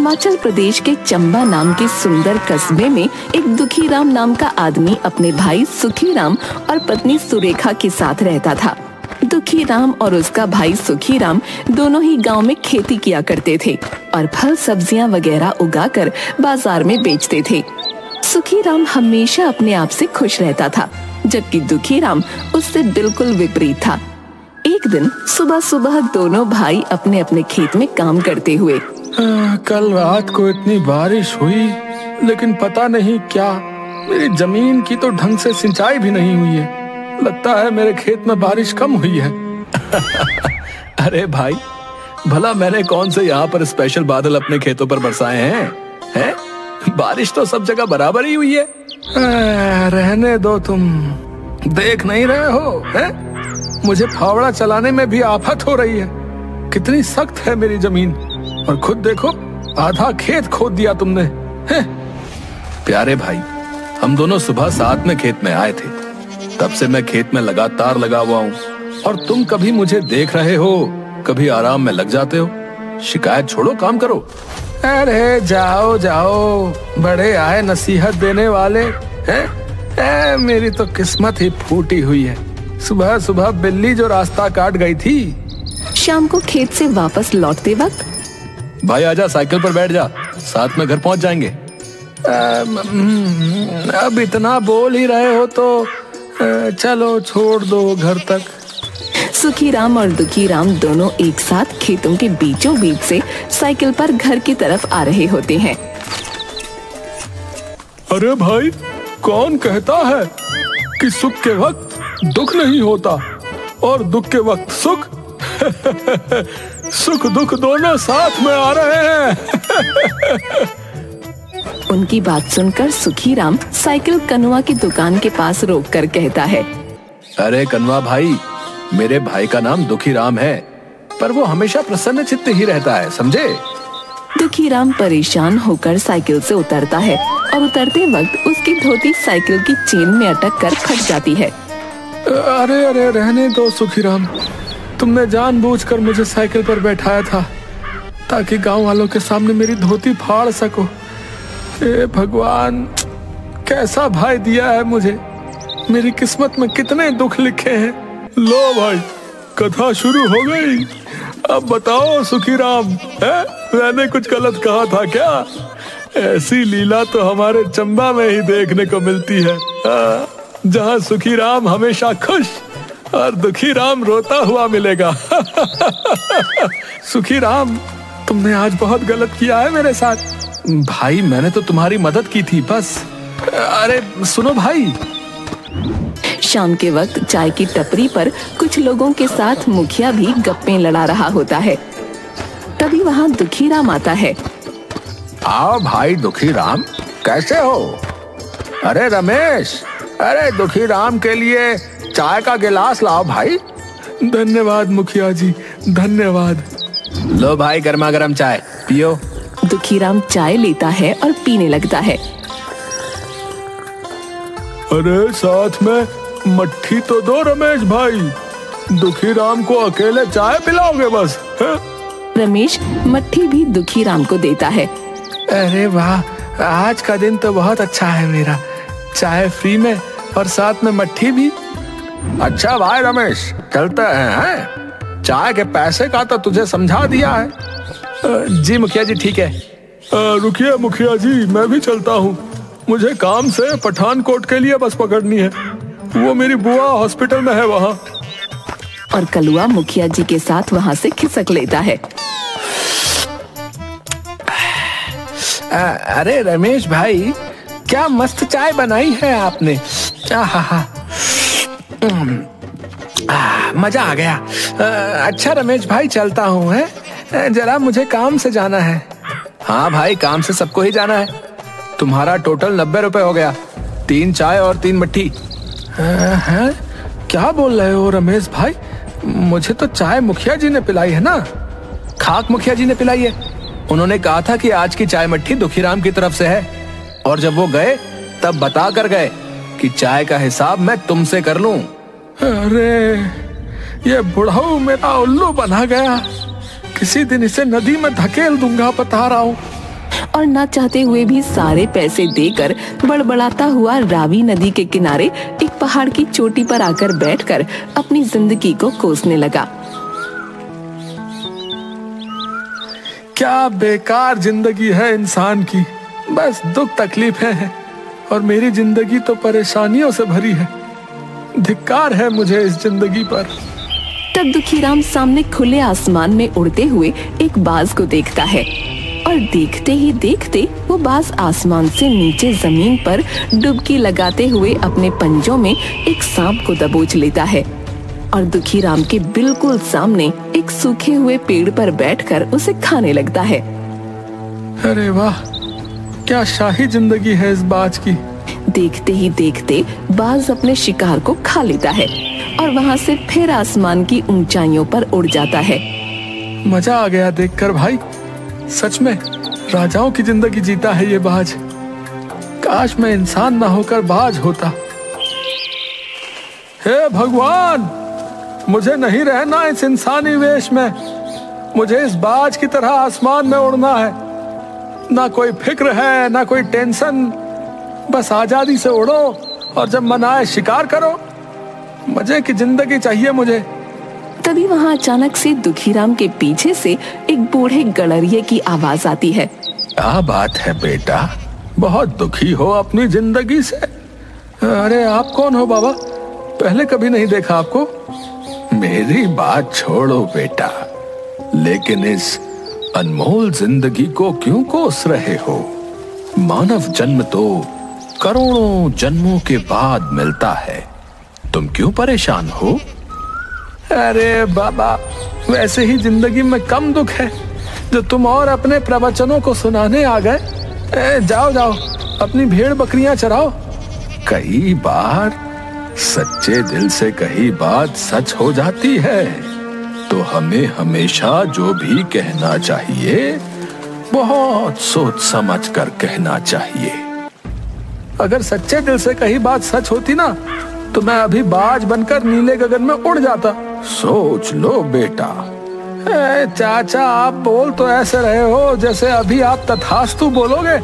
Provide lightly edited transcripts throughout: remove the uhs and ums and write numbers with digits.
हिमाचल प्रदेश के चंबा नाम के सुंदर कस्बे में एक दुखीराम नाम का आदमी अपने भाई सुखीराम और पत्नी सुरेखा के साथ रहता था। दुखीराम और उसका भाई सुखीराम दोनों ही गांव में खेती किया करते थे और फल सब्जियां वगैरह उगाकर बाजार में बेचते थे। सुखीराम हमेशा अपने आप से खुश रहता था, जबकि दुखीराम उससे बिल्कुल विपरीत था। एक दिन सुबह सुबह दोनों भाई अपने अपने खेत में काम करते हुए, कल रात को इतनी बारिश हुई, लेकिन पता नहीं क्या मेरी जमीन की तो ढंग से सिंचाई भी नहीं हुई है। लगता है मेरे खेत में बारिश कम हुई है। अरे भाई, भला मैंने कौन से यहाँ पर स्पेशल बादल अपने खेतों पर बरसाए हैं? बारिश तो सब जगह बराबर ही हुई है। रहने दो, तुम देख नहीं रहे हो है? मुझे फावड़ा चलाने में भी आफत हो रही है। कितनी सख्त है मेरी जमीन, और खुद देखो आधा खेत खोद दिया तुमने है? प्यारे भाई, हम दोनों सुबह साथ में खेत में आए थे, तब से मैं खेत में लगातार लगा हुआ हूँ, और तुम कभी मुझे देख रहे हो, कभी आराम में लग जाते हो। शिकायत छोड़ो, काम करो। अरे जाओ जाओ, बड़े आए नसीहत देने वाले हैं। मेरी तो किस्मत ही फूटी हुई है। सुबह सुबह बिल्ली जो रास्ता काट गई थी। शाम को खेत से वापस लौटते वक्त, भाई आजा, साइकिल पर बैठ जा, साथ में घर पहुंच जाएंगे। अब इतना बोल ही रहे हो तो चलो छोड़ दो घर तक। सुखीराम और दुखीराम दोनों एक साथ खेतों के बीचों बीच से साइकिल पर घर की तरफ आ रहे होते हैं। अरे भाई, कौन कहता है कि सुख के वक्त दुख नहीं होता और दुख के वक्त सुख? सुख दुख दोनों साथ में आ रहे हैं। उनकी बात सुनकर सुखीराम साइकिल कनुआ की दुकान के पास रोककर कहता है, अरे कनुआ भाई, मेरे भाई का नाम दुखीराम है, पर वो हमेशा प्रसन्न चित्त ही रहता है, समझे? दुखीराम परेशान होकर साइकिल से उतरता है और उतरते वक्त उसकी धोती साइकिल की चेन में अटक कर फट जाती है। अरे अरे, रहने दो सुखीराम, तुमने जानबूझकर मुझे साइकिल पर बैठाया था ताकि गांव वालों के सामने मेरी धोती फाड़ सको। ए भगवान, कैसा भाई दिया है मुझे। मेरी किस्मत में कितने दुख लिखे हैं। लो भाई, कथा शुरू हो गई। अब बताओ सुखीराम, मैंने कुछ गलत कहा था क्या? ऐसी लीला तो हमारे चंबा में ही देखने को मिलती है, जहाँ सुखीराम हमेशा खुश और दुखीराम रोता हुआ मिलेगा। सुखीराम, तुमने आज बहुत गलत किया है मेरे साथ। भाई, मैंने तो तुम्हारी मदद की थी बस। अरे सुनो भाई। शाम के वक्त चाय की टपरी पर कुछ लोगों के साथ मुखिया भी गप्पे लड़ा रहा होता है। तभी वहाँ दुखीराम आता है। आओ भाई दुखीराम, कैसे हो? अरे रमेश, अरे दुखीराम के लिए चाय का गिलास लाओ भाई। धन्यवाद मुखिया जी, धन्यवाद। लो भाई, गर्मा गर्म चाय पियो। दुखीराम चाय लेता है और पीने लगता है। अरे साथ में मट्ठी तो दो रमेश भाई, दुखीराम को अकेले चाय पिलाओगे बस? है? रमेश मट्ठी भी दुखीराम को देता है। अरे वाह, आज का दिन तो बहुत अच्छा है मेरा। चाय फ्री में और साथ में मट्ठी भी। अच्छा भाई रमेश, चलते हैं। चाय के पैसे का तो तुझे समझा दिया है। जी मुखिया जी, ठीक है। रुकिए मुखिया जी, मैं भी चलता हूँ। मुझे काम से पठानकोट के लिए बस पकड़नी है। वो मेरी बुआ हॉस्पिटल में है वहाँ। और कलुआ मुखिया जी के साथ वहाँ से खिसक लेता है। अरे रमेश भाई, क्या मस्त चाय बनाई है आपने। मजा आ गया। अच्छा रमेश भाई, चलता हूँ है, जरा मुझे काम से जाना है। हाँ भाई, काम से सबको ही जाना है। तुम्हारा टोटल 90 रुपए हो गया, 3 चाय और 3 मट्ठी। हैं? क्या बोल रहे हो रमेश भाई? मुझे तो चाय मुखिया जी ने पिलाई है ना। खाक मुखिया जी ने पिलाई है। उन्होंने कहा था कि आज की चाय मट्ठी दुखीराम की तरफ से है, और जब वो गए तब बता कर गए कि चाय का हिसाब मैं तुमसे कर लूं। अरे ये बुढ़ाऊ मेरा उल्लू बना गया। किसी दिन इसे नदी में धकेल दूंगा, बता रहा हूँ। और ना चाहते हुए भी सारे पैसे देकर बड़बड़ाता हुआ रावी नदी के किनारे एक पहाड़ की चोटी पर आकर बैठकर अपनी जिंदगी को कोसने लगा। क्या बेकार जिंदगी है इंसान की, बस दुख तकलीफें हैं और मेरी जिंदगी तो परेशानियों से भरी है। धिक्कार है मुझे इस जिंदगी पर। तब दुखीराम सामने खुले आसमान में उड़ते हुए एक बाज को देखता है और देखते ही देखते वो बाज आसमान से नीचे जमीन पर डुबकी लगाते हुए अपने पंजों में एक सांप को दबोच लेता है और दुखीराम के बिल्कुल सामने एक सूखे हुए पेड़ पर बैठकर उसे खाने लगता है। अरे वाह, क्या शाही जिंदगी है इस बाज की। देखते ही देखते बाज अपने शिकार को खा लेता है और वहाँ से फिर आसमान की ऊंचाइयों पर उड़ जाता है। मजा आ गया देखकर भाई, सच में राजाओं की जिंदगी जीता है ये बाज। काश मैं इंसान ना होकर बाज होता। हे भगवान, मुझे नहीं रहना इस इंसानी वेश में, मुझे इस बाज की तरह आसमान में उड़ना है। ना कोई फिक्र है, ना कोई टेंशन, बस आजादी से उड़ो और जब मन आए शिकार करो। मजे की जिंदगी चाहिए मुझे। तभी वहाँ अचानक से दुखीराम के पीछे से एक बूढ़े गड़रिये की आवाज आती है। क्या बात है बेटा, बहुत दुखी हो अपनी जिंदगी से? अरे आप कौन हो बाबा, पहले कभी नहीं देखा आपको। मेरी बात छोड़ो बेटा, लेकिन इस अनमोल जिंदगी को क्यों कोस रहे हो? मानव जन्म तो करोड़ों जन्मों के बाद मिलता है, तुम क्यों परेशान हो? अरे बाबा, वैसे ही जिंदगी में कम दुख है जो तुम और अपने प्रवचनों को सुनाने आ गए। जाओ जाओ, अपनी भेड़ बकरियां चराओ। कई बार सच्चे दिल से कही बात सच हो जाती है, तो हमें हमेशा जो भी कहना चाहिए बहुत सोच समझ कर कहना चाहिए। अगर सच्चे दिल से कही बात सच होती ना, तो मैं अभी बाज बनकर नीले गगन में उड़ जाता। सोच लो बेटा। चाचा, आप बोल तो ऐसे रहे हो जैसे अभी आप तथास्तु बोलोगे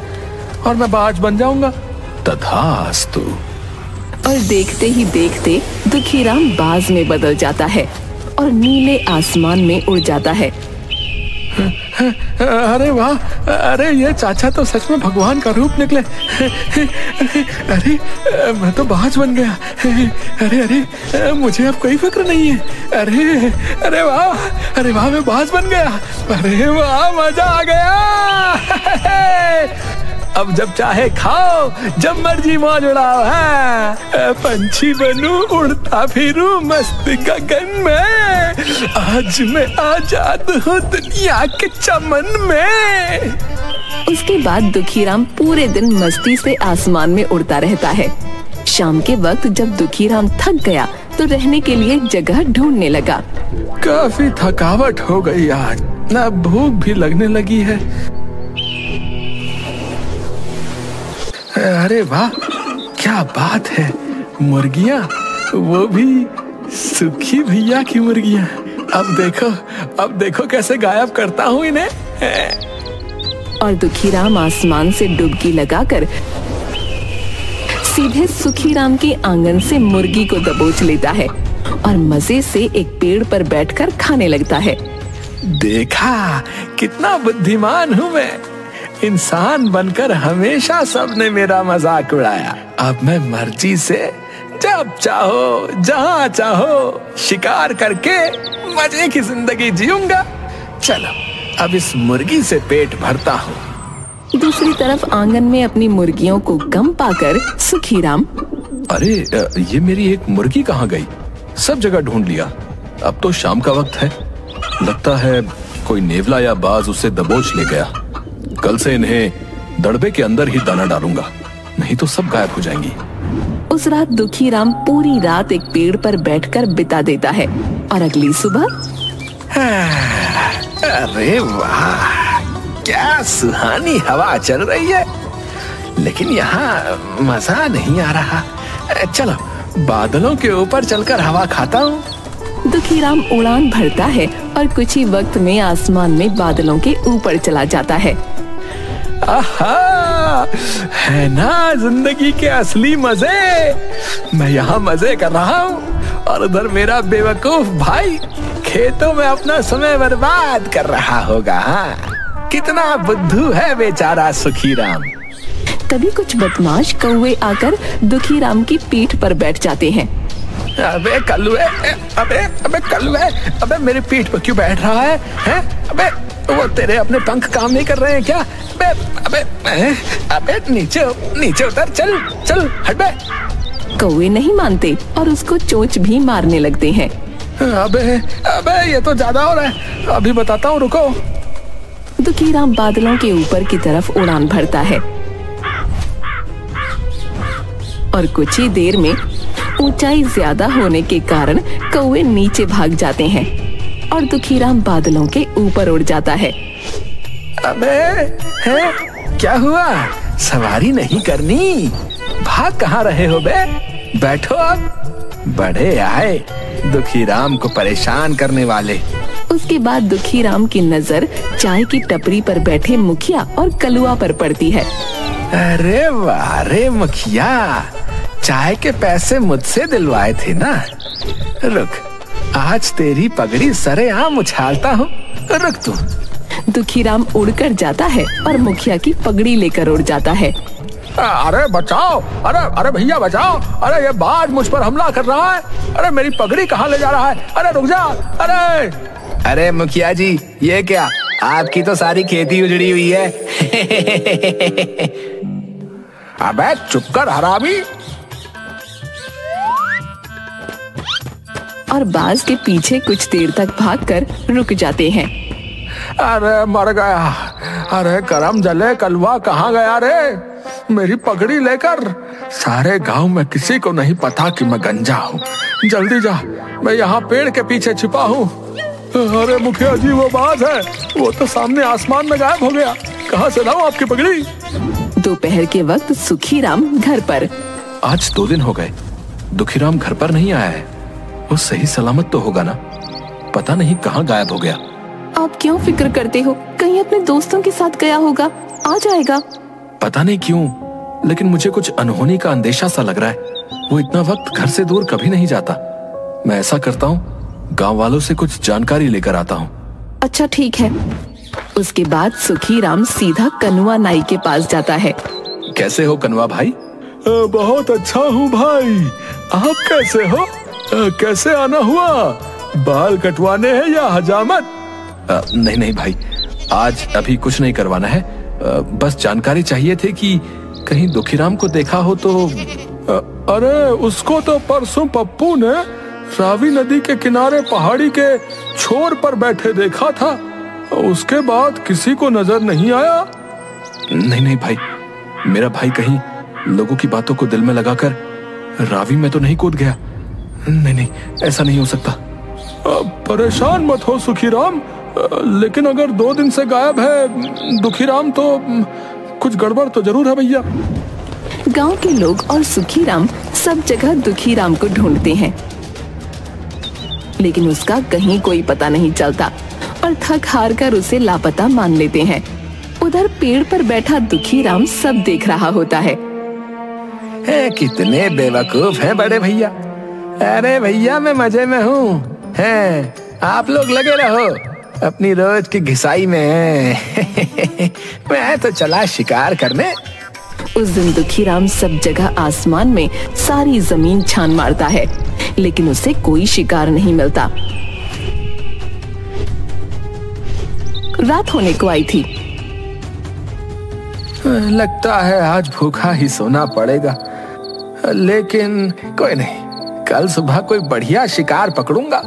और मैं बाज बन जाऊंगा। तथास्तु। और देखते ही देखते दुखीराम बाज में बदल जाता है और नीले आसमान में उड़ जाता है। अरे वाह, अरे ये चाचा तो सच में भगवान का रूप निकले। अरे मैं तो बाज बन गया। अरे अरे मुझे अब कोई फिक्र नहीं है। अरे अरे वाह, अरे वाह, मैं बाज बन गया। अरे वाह, मजा आ गया। अब जब चाहे खाओ, जब मर्जी मौज उड़ाओ। है पंछी बनूं, उड़ता फिरूं मस्त गगन में। आज मैं आजाद हूँ दुनिया के चमन में। उसके बाद दुखीराम पूरे दिन मस्ती से आसमान में उड़ता रहता है। शाम के वक्त जब दुखीराम थक गया तो रहने के लिए जगह ढूंढने लगा। काफी थकावट हो गई आज, ना भूख भी लगने लगी है। अरे वाह, क्या बात है, मुर्गियाँ, वो भी सुखी भैया की मुर्गियाँ। अब देखो कैसे गायब करता हूँ इन्हें। और दुखीराम आसमान से डुबकी लगाकर सीधे सुखीराम के आंगन से मुर्गी को दबोच लेता है और मजे से एक पेड़ पर बैठकर खाने लगता है। देखा कितना बुद्धिमान हूँ मैं। इंसान बनकर हमेशा सबने मेरा मजाक उड़ाया। अब मैं मर्जी से जब चाहो, जहाँ चाहो शिकार करके मजे की जिंदगी जीऊंगा। चलो अब इस मुर्गी से पेट भरता हूँ। दूसरी तरफ आंगन में अपनी मुर्गियों को कम पाकर सुखीराम, अरे ये मेरी एक मुर्गी कहाँ गई? सब जगह ढूंढ लिया, अब तो शाम का वक्त है। लगता है कोई नेवला या बाज उसे दबोच ले गया। कल से इन्हें दड़बे के अंदर ही दाना डालूंगा, नहीं तो सब गायब हो जाएंगी। उस रात दुखीराम पूरी रात एक पेड़ पर बैठकर बिता देता है और अगली सुबह, अरे वाह, क्या सुहानी हवा चल रही है, लेकिन यहाँ मजा नहीं आ रहा। चलो बादलों के ऊपर चलकर हवा खाता हूँ। दुखीराम उड़ान भरता है और कुछ ही वक्त में आसमान में बादलों के ऊपर चला जाता है। आहा, है ना जिंदगी के असली मजे। मैं यहाँ मजे कर रहा हूँ और उधर मेरा बेवकूफ भाई खेतों में अपना समय बर्बाद कर रहा होगा। हाँ, कितना बुद्धू है बेचारा सुखीराम। तभी कुछ बदमाश कौवे आकर दुखीराम की पीठ पर बैठ जाते हैं। अबे कलुए, अबे कलुए, अबे मेरी पीठ पर क्यों बैठ रहा है? हैं? अबे वो तेरे अपने पंख काम नहीं कर रहे हैं क्या? अबे अबे नीचे नीचे उतर, चल चल हट बे। कौवे नहीं मानते और उसको चोंच भी मारने लगते हैं। अबे ये तो ज्यादा हो रहा है, अभी बताता हूँ, रुको। दुखीराम बादलों के ऊपर की तरफ उड़ान भरता है और कुछ ही देर में ऊंचाई ज्यादा होने के कारण कौवे नीचे भाग जाते हैं और दुखीराम बादलों के ऊपर उड़ जाता है। अबे है क्या हुआ? सवारी नहीं करनी? भाग कहाँ रहे हो बे? बैठो अब। बड़े आए दुखीराम को परेशान करने वाले। उसके बाद दुखीराम की नजर चाय की टपरी पर बैठे मुखिया और कलुआ पर पड़ती है। अरे वाह रे मुखिया, चाय के पैसे मुझसे दिलवाए थे ना। रुक, आज तेरी पगड़ी सरेआम उछालता हूँ, रुक तू। दुखीराम उड़कर जाता है और मुखिया की पगड़ी लेकर उड़ जाता है। अरे बचाओ, अरे भैया बचाओ, अरे ये बाज मुझ पर हमला कर रहा है। अरे मेरी पगड़ी कहाँ ले जा रहा है? अरे रुक जा। अरे मुखिया जी, ये क्या, आपकी तो सारी खेती उजड़ी हुई है। अबे चुप कर हरामी। और बाज के पीछे कुछ देर तक भागकर रुक जाते हैं। अरे मर गया। अरे करम जले, कलवा कहाँ गया रे? मेरी पगड़ी लेकर। सारे गांव में किसी को नहीं पता कि मैं गंजा हूँ। जल्दी जा, मैं यहाँ पेड़ के पीछे छिपा हूँ। अरे मुखिया जी, वो बाज है, वो तो सामने आसमान में गायब हो गया। कहाँ से लाऊं आपकी पगड़ी? दोपहर के वक्त सुखीराम घर पर। आज 2 दिन हो गए, दुखीराम घर पर नहीं आया है। वो सही सलामत तो होगा ना? पता नहीं कहाँ गायब हो गया। आप क्यों फिक्र करते हो? कहीं अपने दोस्तों के साथ गया होगा, आ जाएगा। पता नहीं क्यों, लेकिन मुझे कुछ अनहोनी का अंदेशा सा लग रहा है। वो इतना वक्त घर से दूर कभी नहीं जाता। मैं ऐसा करता हूँ, गांव वालों से कुछ जानकारी लेकर आता हूँ। अच्छा ठीक है। उसके बाद सुखीराम सीधा कनुआ नाई के पास जाता है। कैसे हो कनुआ भाई? बहुत अच्छा हूँ भाई, आप कैसे हो? कैसे आना हुआ? बाल कटवाने हैं या हजामत? नहीं भाई, आज अभी कुछ नहीं करवाना है। बस जानकारी चाहिए थी कि कहीं दुखीराम को देखा हो तो। अरे उसको तो परसों पप्पू ने रावी नदी के किनारे पहाड़ी के छोर पर बैठे देखा था। उसके बाद किसी को नजर नहीं आया। नहीं भाई, मेरा भाई कहीं लोगों की बातों को दिल में लगाकर रावी में तो नहीं कूद गया? नहीं, ऐसा नहीं हो सकता। परेशान मत हो सुखीराम, लेकिन अगर 2 दिन से गायब है दुखीराम तो कुछ गड़बड़ तो जरूर है भैया। गांव के लोग और सुखीराम सब जगह दुखीराम को ढूंढते हैं, लेकिन उसका कहीं कोई पता नहीं चलता और थक हार कर उसे लापता मान लेते हैं। उधर पेड़ पर बैठा दुखीराम सब देख रहा होता है। कितने बेवकूफ हैं बड़े भैया। अरे भैया, मैं मजे में हूँ, हैं आप लोग लगे रहो अपनी रोज की घिसाई में। मैं तो चला शिकार करने। उस दिन दुखीराम सब जगह आसमान में सारी जमीन छान मारता है, लेकिन उसे कोई शिकार नहीं मिलता। रात होने को आई थी। लगता है आज भूखा ही सोना पड़ेगा, लेकिन कोई नहीं, कल सुबह कोई बढ़िया शिकार पकड़ूंगा।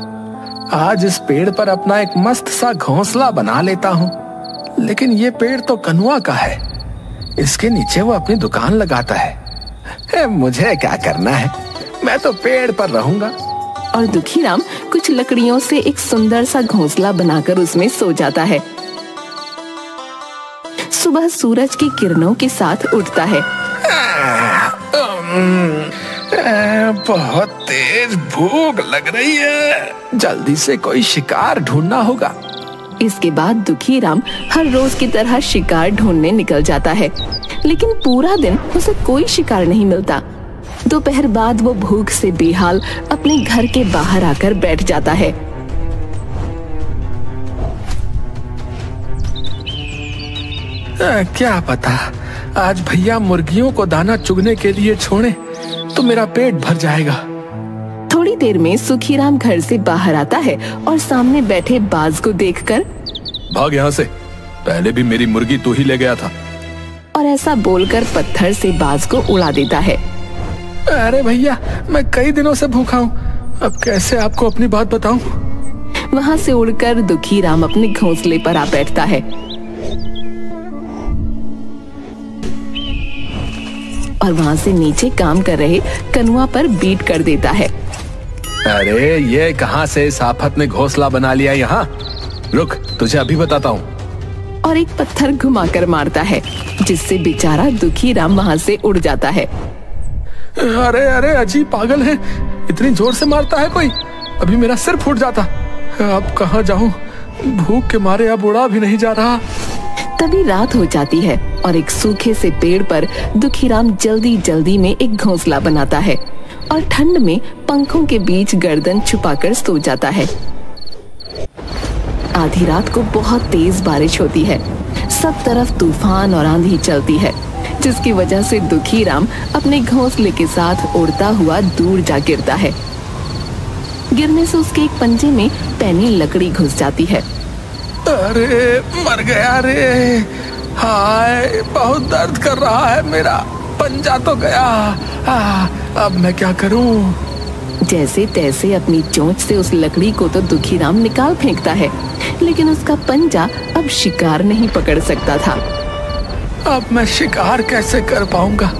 आज इस पेड़ पर अपना एक मस्त सा घोंसला बना लेता हूँ। लेकिन ये पेड़ तो कनुआ का है, इसके नीचे वो अपनी दुकान लगाता है। मुझे क्या करना है, मैं तो पेड़ पर रहूंगा। और दुखीराम कुछ लकड़ियों से एक सुंदर सा घोंसला बनाकर उसमें सो जाता है। सुबह सूरज की किरणों के साथ उठता है। बहुत तेज भूख लग रही है, जल्दी से कोई शिकार ढूंढना होगा। इसके बाद दुखी राम हर रोज की तरह शिकार ढूंढने निकल जाता है, लेकिन पूरा दिन उसे कोई शिकार नहीं मिलता। दोपहर बाद वो भूख से बेहाल अपने घर के बाहर आकर बैठ जाता है। क्या पता आज भैया मुर्गियों को दाना चुगने के लिए छोड़े तो मेरा पेट भर जाएगा। थोड़ी देर में सुखीराम घर से बाहर आता है और सामने बैठे बाज को देखकर, भाग यहाँ से, पहले भी मेरी मुर्गी तू ही ले गया था। और ऐसा बोलकर पत्थर से बाज को उड़ा देता है। अरे भैया, मैं कई दिनों से भूखा हूँ, अब कैसे आपको अपनी बात बताऊं? वहाँ से उड़कर दुखी राम अपने घोंसले पर आ बैठता है और वहाँ से नीचे काम कर रहे कनुआ पर बीट कर देता है। अरे ये कहाँ से इस आफत ने घोंसला बना लिया यहाँ? रुक, तुझे अभी बताता हूँ। और एक पत्थर घुमाकर मारता है, जिससे बेचारा दुखी राम वहाँ से उड़ जाता है। अरे अरे अजीब पागल है, इतनी जोर से मारता है कोई, अभी मेरा सिर फूट जाता। अब कहाँ जाऊँ, भूख के मारे अब उड़ा भी नहीं जा रहा। तभी रात हो जाती है और एक सूखे से पेड़ पर दुखीराम जल्दी जल्दी में एक घोंसला बनाता है और ठंड में पंखों के बीच गर्दन छुपाकर सो जाता है। आधी रात को बहुत तेज बारिश होती है, सब तरफ तूफान और आंधी चलती है, जिसकी वजह से दुखीराम अपने घोंसले के साथ उड़ता हुआ दूर जा गिरता है। गिरने से उसके एक पंजे में पैनी लकड़ी घुस जाती है। अरे मर गया रे, हाय बहुत दर्द कर रहा है, मेरा पंजा तो गया। अब मैं क्या करूं? जैसे तैसे अपनी चोंच से उस लकड़ी को तो दुखीराम निकाल फेंकता है, लेकिन उसका पंजा अब शिकार नहीं पकड़ सकता था। अब मैं शिकार कैसे कर पाऊंगा?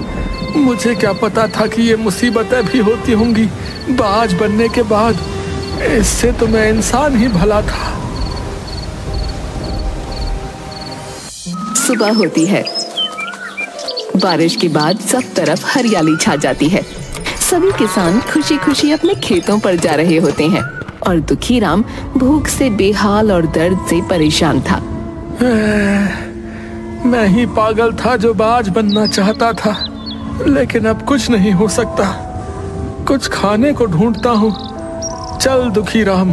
मुझे क्या पता था कि ये मुसीबतें भी होती होंगी बाज बनने के बाद। इससे तो मैं इंसान ही भला था। सुबह होती है। बारिश के बाद सब तरफ हरियाली छा जाती है। सभी किसान खुशी खुशी अपने खेतों पर जा रहे होते हैं और दुखीराम भूख से बेहाल और दर्द से परेशान था। मैं ही पागल था जो बाज बनना चाहता था, लेकिन अब कुछ नहीं हो सकता। कुछ खाने को ढूंढता हूँ। चल दुखीराम,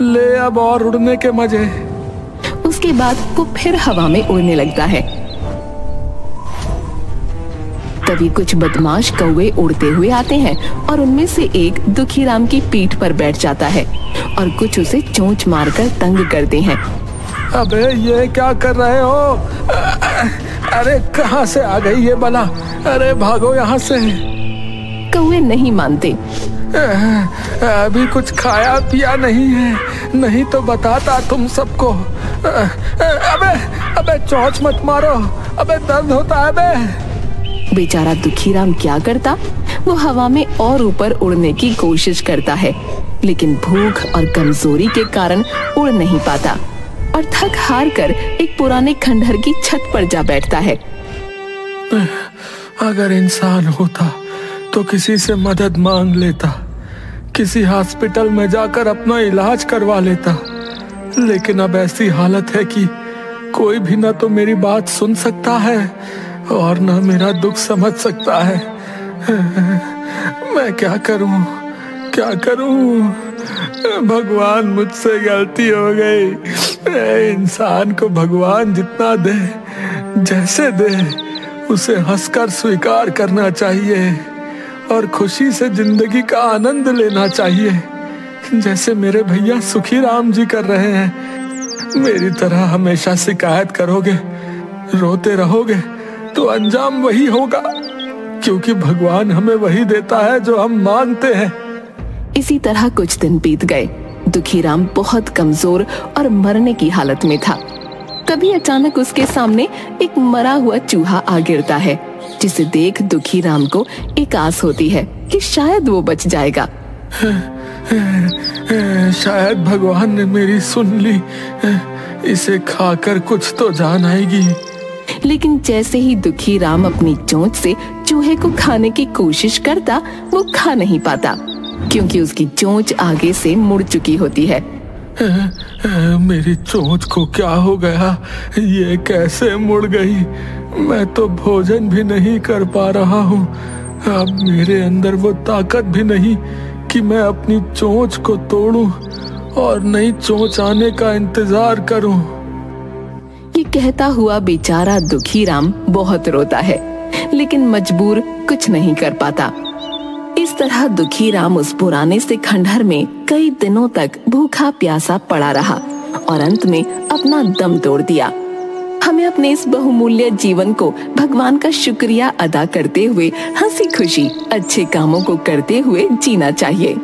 ले अब और उड़ने के मजे। उसके बाद वो फिर हवा में उड़ने लगता है। तभी कुछ बदमाश कौवे उड़ते हुए आते हैं और उनमें से एक दुखीराम की पीठ पर बैठ जाता है और कुछ उसे चोंच मारकर तंग करते हैं। अबे ये क्या कर रहे हो? अरे कहाँ से आ गई ये बला? अरे भागो यहाँ से। कौवे नहीं मानते। अभी कुछ खाया पिया नहीं है, नहीं तो बताता तुम सबको। अबे चोंच मत मारो, अबे दर्द होता है बे। बेचारा दुखीराम क्या करता, वो हवा में और ऊपर उड़ने की कोशिश करता है, लेकिन भूख और कमजोरी के कारण उड़ नहीं पाता और थक हार कर एक पुराने खंडहर की छत पर जा बैठता है। अगर इंसान होता तो किसी से मदद मांग लेता, किसी हॉस्पिटल में जाकर अपना इलाज करवा लेता, लेकिन अब ऐसी हालत है कि कोई भी ना तो मेरी बात सुन सकता है और ना मेरा दुख समझ सकता है। मैं क्या करूं? भगवान, मुझसे गलती हो गई। इंसान को भगवान जितना दे, जैसे दे, उसे हंसकर स्वीकार करना चाहिए और खुशी से जिंदगी का आनंद लेना चाहिए, जैसे मेरे भैया सुखीराम जी कर रहे हैं। मेरी तरह हमेशा शिकायत करोगे, रोते रहोगे तो अंजाम वही होगा, क्योंकि भगवान हमें वही देता है जो हम मांगते हैं। इसी तरह कुछ दिन बीत गए। दुखीराम बहुत कमजोर और मरने की हालत में था। तभी अचानक उसके सामने एक मरा हुआ चूहा आ गिरता है, जिसे देख दुखीराम को एक आस होती है कि शायद वो बच जाएगा। शायद भगवान ने मेरी सुन ली, इसे खाकर कुछ तो जान आएगी। लेकिन जैसे ही दुखीराम अपनी चोंच से चूहे को खाने की कोशिश करता, वो खा नहीं पाता, क्योंकि उसकी चोंच आगे से मुड़ चुकी होती है। मेरी चोंच को क्या हो गया? ये कैसे मुड़ गई? मैं तो भोजन भी नहीं कर पा रहा हूँ। अब मेरे अंदर वो ताकत भी नहीं कि मैं अपनी चोंच को तोड़ूं और नई चोंच आने का इंतजार करूं। ये कहता हुआ बेचारा दुखीराम बहुत रोता है, लेकिन मजबूर कुछ नहीं कर पाता। इस तरह दुखीराम उस पुराने से खंडहर में कई दिनों तक भूखा प्यासा पड़ा रहा और अंत में अपना दम तोड़ दिया। हमें अपने इस बहुमूल्य जीवन को भगवान का शुक्रिया अदा करते हुए हंसी खुशी अच्छे कामों को करते हुए जीना चाहिए।